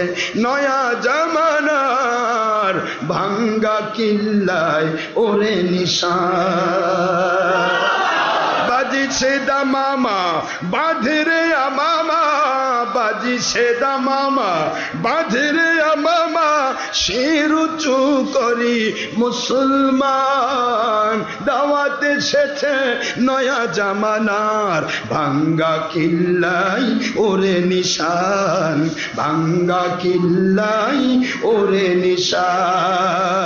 নয়া জামানার ভাঙ্গা কিল্লায় ওরে নিশান বাজিছে দামামা বাঁধিরে মামা বাজিছে দামামা বাঁধিরে মামা শির উঁচু করি মুসলমান দাওয়াত এসেছে নয়া জামানার ভাঙ্গা কিল্লাই ওরে নিশান ভাঙ্গা কিল্লাই ওরে নিশান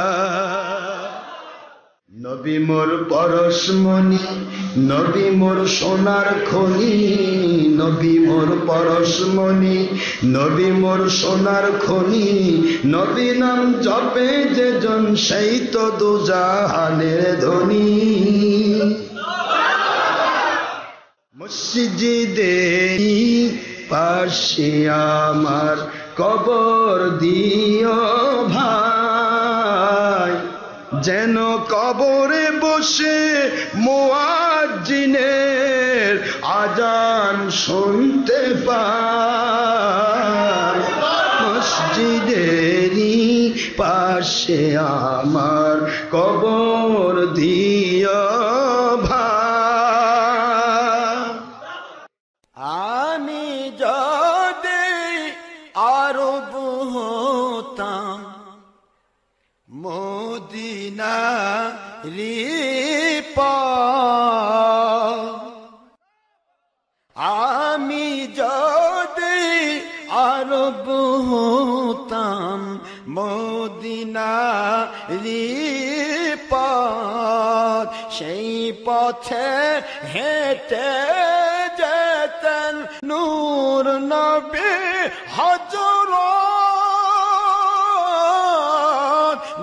নবী মোর পরশমণি নবী মোর সোনার খনি নবী মোর পরশমণি নবী মোর সোনার খনি নবী নাম জপে যে জন সেই তো দুজাহানের ধনী মসজিদে পাশে আমার কবর দিও ভাই যেন কবরে বসে মুয়াজ্জিনের আজান শুনতে পাই মসজিদেরই পাশে আমার কবর দিও ভাই আমি যদি আরব হতাম মদিনা আমি যদি আরব হতাম মদিনা পথ সেই পথে হেঁটে যেতেন নূর নবী হযরত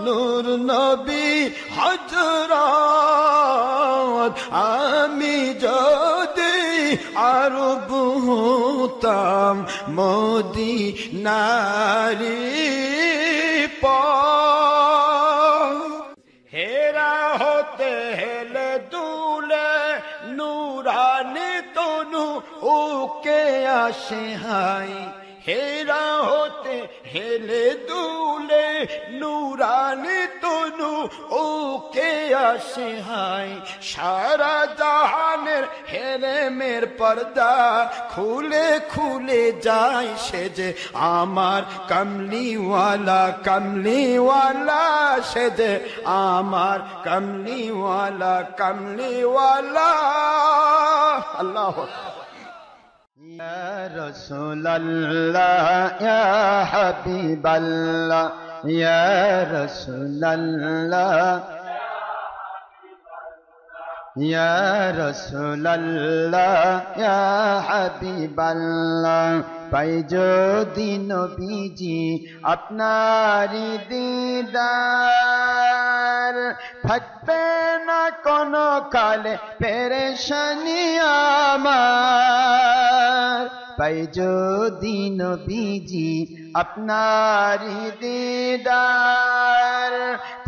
নূর নবী হযরত আমি যদি আরব হতাম মদিনার হেরা হতে হেলে দুলে নুরানি তনু ওকে আসে হাই হেরা হতে হেলে দুলে নুরানি তনু ওকে আসে হাই সারা জাহানের হেরেমের পর্দা খুলে খুলে যায় সে যে আমার কমলিওয়ালা কমলিওয়ালা সে যে আমার কমলিওয়ালা কমলিওয়ালা আল্লাহ يا رسول الله يا حبيب الله يا رسول الله يا رسول الله يا حبيب الله পাই যদি নবীজি আপনারি দিদার থাকবে না কোনো কালে পেরেশানি আমার পাই যদি নবীজি আপনারি দিদার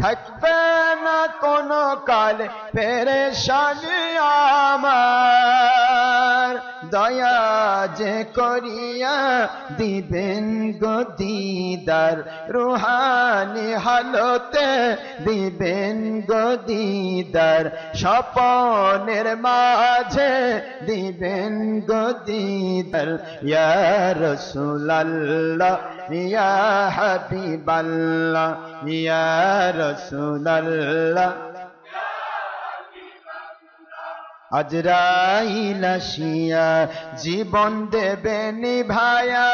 থাকবে না কোনো কালে পেরেশানি আমার দয়া যে করিয়া দিবেন গো দিদার রুহানি হালতে দিবেন গো দিদার স্বপনের মাঝে দিবেন গো দিদার ইয়া রাসূলুল্লাহ ইয়া হাবিবাল্লাহ ইয়া রাসূলুল্লাহ আজরাইল আসিয়া জীবন দেবে নিভায়া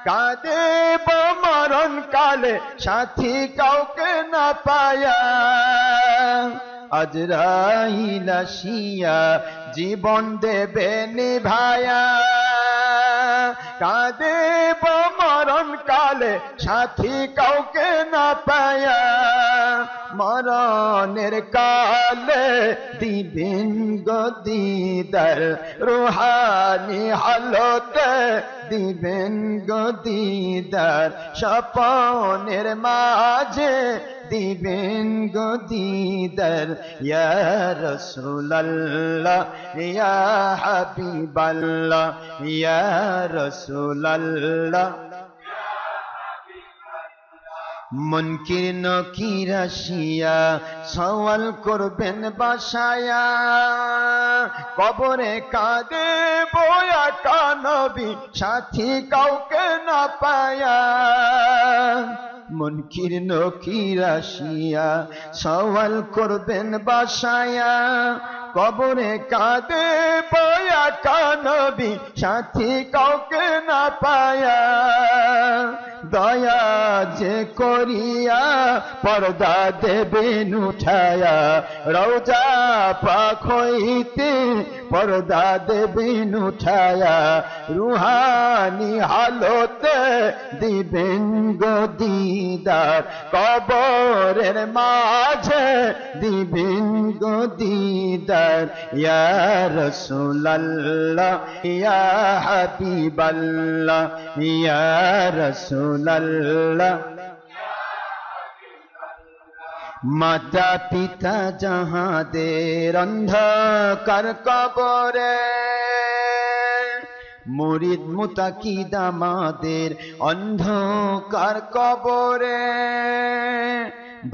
কাঁদেব মরণ কালে সাথী কাউকে না পায়া আজরাইল আসিয়া জীবন দেবে নিভায়া কাঁদেব মরণ কালে সাথী কাউকে না পায়া মরণের কালে দিবেন গদিদার রুহানি হালতে দিবেন গদিদার স্বপনের মাঝে দিবেন গদিদার ইয়া রাসূলুল্লাহ ইয়া হাবিবাল্লাহ ইয়া রাসূলুল্লাহ মুনকির নকির আসিয়া সওয়াল করবেন বাসায়া কবরে কাঁদে বয়া কানবী সাথী কাউকে না পায়া মুনকির নকির আসিয়া সওয়াল করবেন বাসায়া কবরে কাঁদে বয়া কানবী সাথী কাউকে না পায়া দয়া যে করিয়া পর্দা দেবেন উঠায়া রওজা পাক হইতে পর্দা দেবেন উঠায়া রুহানি হালতে দিবেন গদিদার কবরের মাঝে দিবেন গদিদার ইয়া রাসূলুল্লাহ ইয়া হাবিবাল্লাহ ইয়া রাসূলুল্লাহ মাতা পিতা যাহাদের অন্ধকার কবরে মুরিদ মুতাকিদ আমাদের অন্ধকার কবরে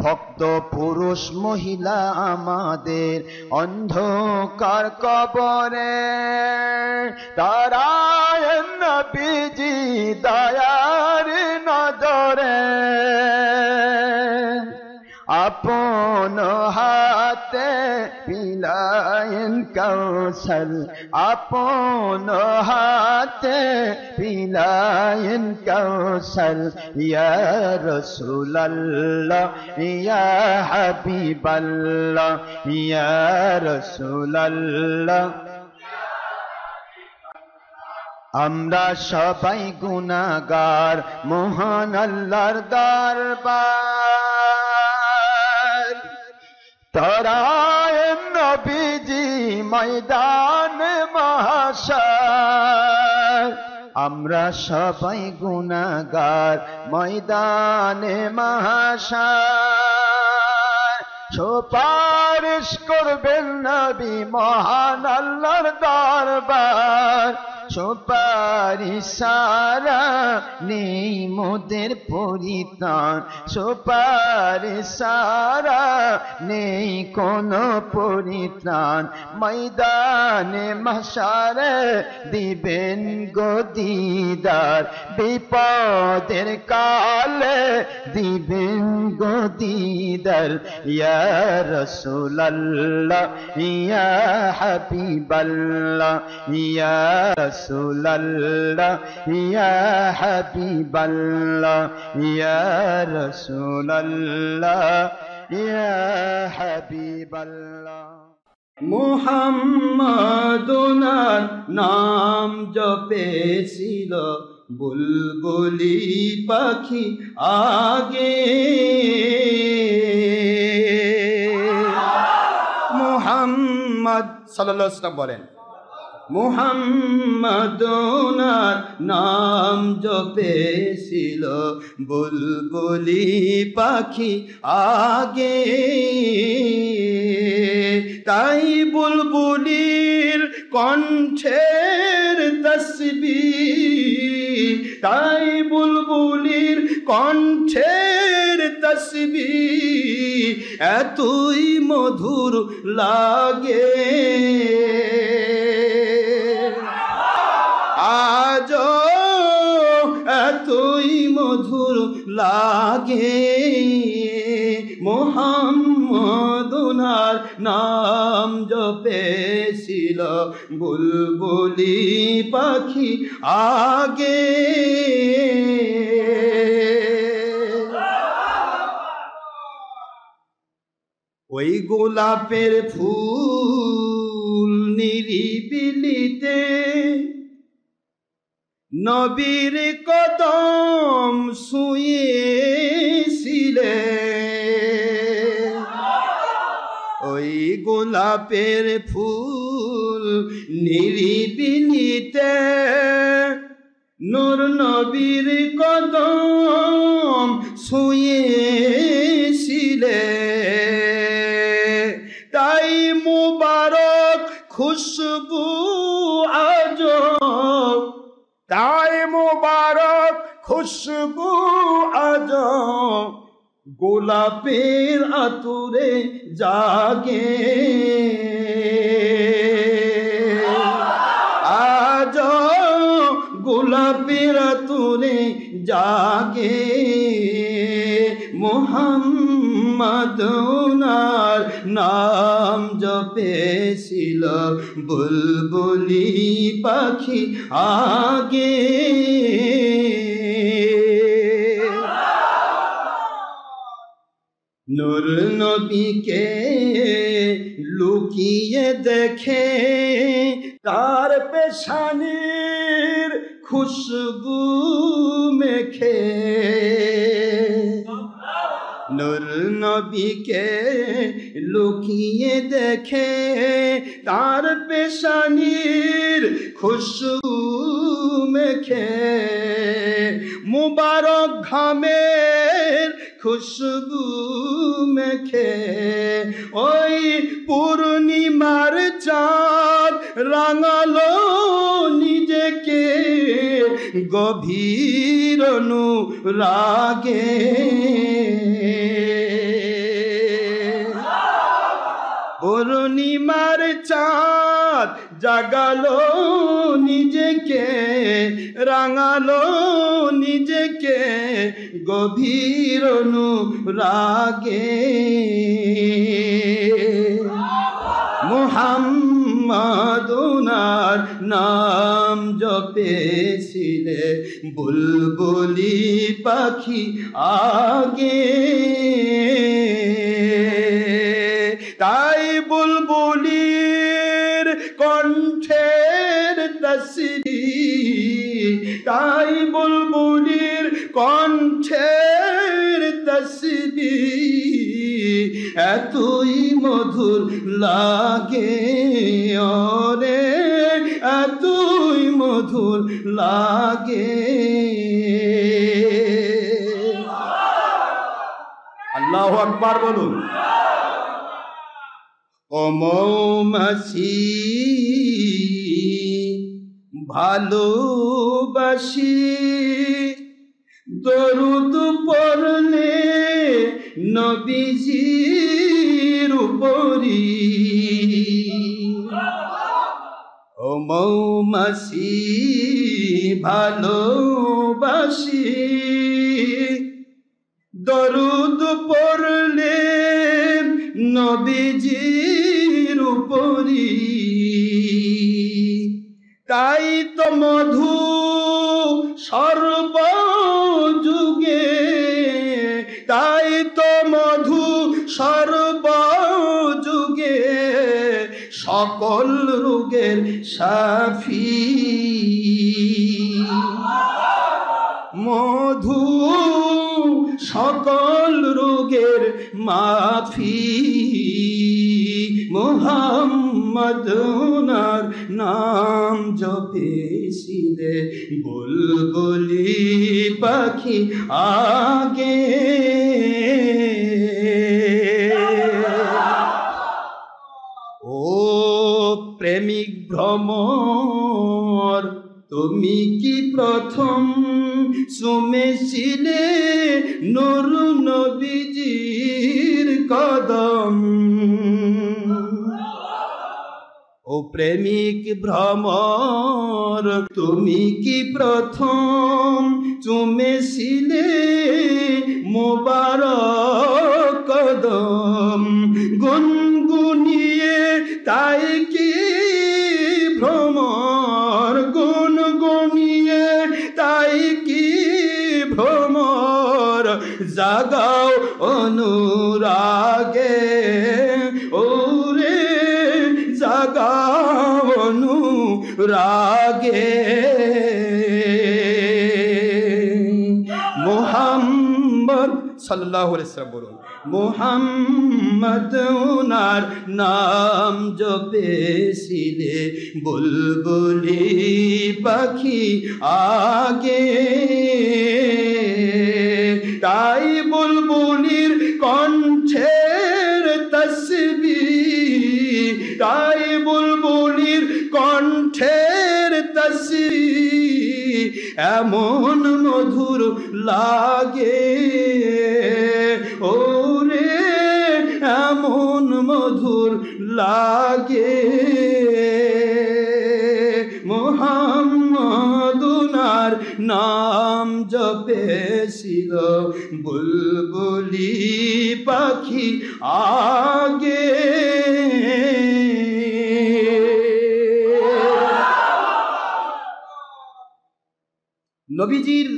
ভক্ত পুরুষ মহিলা আমাদের অন্ধকার কবরে তারা নবীজি দয়ার নজরে আপন হাতে পিলায়েন কাউসার আপন হাতে পিলায়েন কাউসার ইয়া রাসূলুল্লাহ ইয়া হাবিবাল্লাহ ইয়া রাসূলুল্লাহ আমরা সবাই গুনাহগার মহান আল্লাহর দরবার তরায় নবীজি ময়দান মাহশর আমরা সবাই গুনাহগার ময়দানে মাহশর সুপারিশ করবেন নবী মহান আল্লাহর দরবার সুপারিশ সারা নেই মোদের পরিত্রাণ সুপারিশ সারা নেই কোনো পরিত্রাণ ময়দানে মাহশরে দিবেন গদিদার বিপদের কালে দিবেন গদিদার ইয়া রাসূলুল্লাহ ইয়া হাবিবাল্লাহ ইয়া রাসূলুল্লাহ ইয়া হাবিবাল্লাহ ইয়া রাসূলুল্লাহ ইয়া হাবিবাল্লাহ মুহাম্মাদুনার নাম জপেছিল বুলবুলি পাখি আগে মুহাম্মদ সাল্লাল্লাহু আলাইহি ওয়াসাল্লাম বলেন মুহাম্মাদুনার নাম জপেছিল বুলবুলি পাখি আগে তাই বুলবুলির কণ্ঠের তসবিহ তাই বুলবুলির কণ্ঠের তসবিহ এতই মধুর লাগে আজও এতই মধুর লাগে মুহাম্মাদুনার নাম জপেছিল বুলবুলি পাখি আগে ওই গোলাপের ফুল নিরিবিলিতে নবীর কদম শুয়েছিলে গোলাপের ফুল নিরিবিলিতে নূর নবীর কদম ছুঁয়েছিলে, তাই মুবারক খুশবু আজ, তাই মুবারক খুশবু আজ গোলাপের আতুরে জাগে। আজ গোলাপের আতুরে জাগে, মুহাম্মদ ওনার নাম জপেছিল বুলবুলি পাখি আগে। নূর নবীকে লুকিয়ে দেখে তার পেশানির খুশবু মেখে, নূর নবীকে লুকিয়ে দেখে তার পেশানির খুশবু মেখে, মুবারক ঘামের খুশবু মেখে, ওই পূর্ণিমার চাঁদ রাঙালো নিজেকে গভীর অনুরাগে। পূর্ণিমার চাঁদ জাগালো নিজেকে, রাঙালো নিজেকে গভীর অনুরাগে। মুহাম্মদ ওনার নাম জপেছিলে বুলবুলি পাখি আগে, তাই বুলবুলির কণ্ঠের তসবিহ, তাই বুলবুলির কণ্ঠের তসবিহ এতই মধুর লাগে, ওরে এতই মধুর লাগে। আল্লাহু আকবার বলুন। ও মৌমাছি ভালোবাসি, দরুদ পড়লে নবীজির উপরি। ও মৌমাছি ভালোবাসি, দরুদ পড়লে নবীজির উপরি। তাই তো মধু সর্বযুগে, তাই তো মধু সর্বযুগে সকল রোগের শাফি। মধু সকল রোগের মাফি, মুহাম্মদ ওনার নাম জপেছিলে বুলবুলি পাখি আগে। ও প্রেমিক ভ্রমর, তুমি কি প্রথম শুনেছিলে নূর নবীজির কদম? ও প্রেমিক ভ্রমর, তুমি কি প্রথম চুমেছিলে মোবারক কদম? গুনগুনিয়ে তাই কি ভ্রমর, গুনগুনিয়ে তাই কি ভ্রমর? জাগাও অনুরাগে, ওরে জাগাও অনুরাগে। মুহাম্মদ সাল্লাল্লাহু আলাইহি ওয়াসাল্লাম বলুন। মুহাম্মদ উনার নাম জপেছিলে বুলবুলি পাখি আগে, তাই বুলবুলির কণ্ঠের তসবিহ, তাই বুলবুলির কণ্ঠের তসবিহ এমন মধুর লাগে, ওরে এমন মধুর লাগে। মুহাম্মদ উনার নাম জপেছিল বুলবুলি পাখি আগে। নবীজির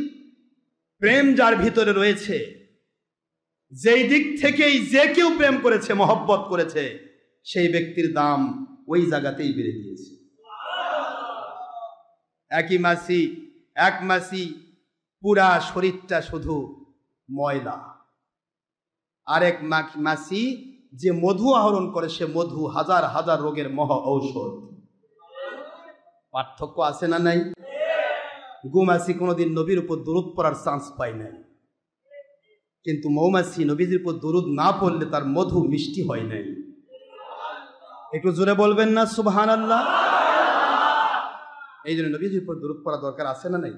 প্রেম যার ভিতরে রয়েছে, যেই দিক থেকেই যে কেউ প্রেম করেছে, মহব্বত করেছে, সেই ব্যক্তির দাম ওই জায়গাতেই বেড়ে গিয়েছে। এক মাসি পুরা শরীরটা শুধু ময়লা, আরেক মাসি যে মধু আহরণ করে সে মধু হাজার হাজার রোগের মহা ঔষধ। পার্থক্য আছে না নাই? গোমাছি কোনোদিন নবীর উপর দরুদ পড়ার চান্স পায় নাই, কিন্তু মৌমাছি নবীজির উপর দরুদ না পড়লে তার মধু মিষ্টি হয় নাই। একটু জোরে বলবেন না সুবহানাল্লাহ? এই জন্য নবীজির উপর দরুদ পড়া দরকার আছে না নাই?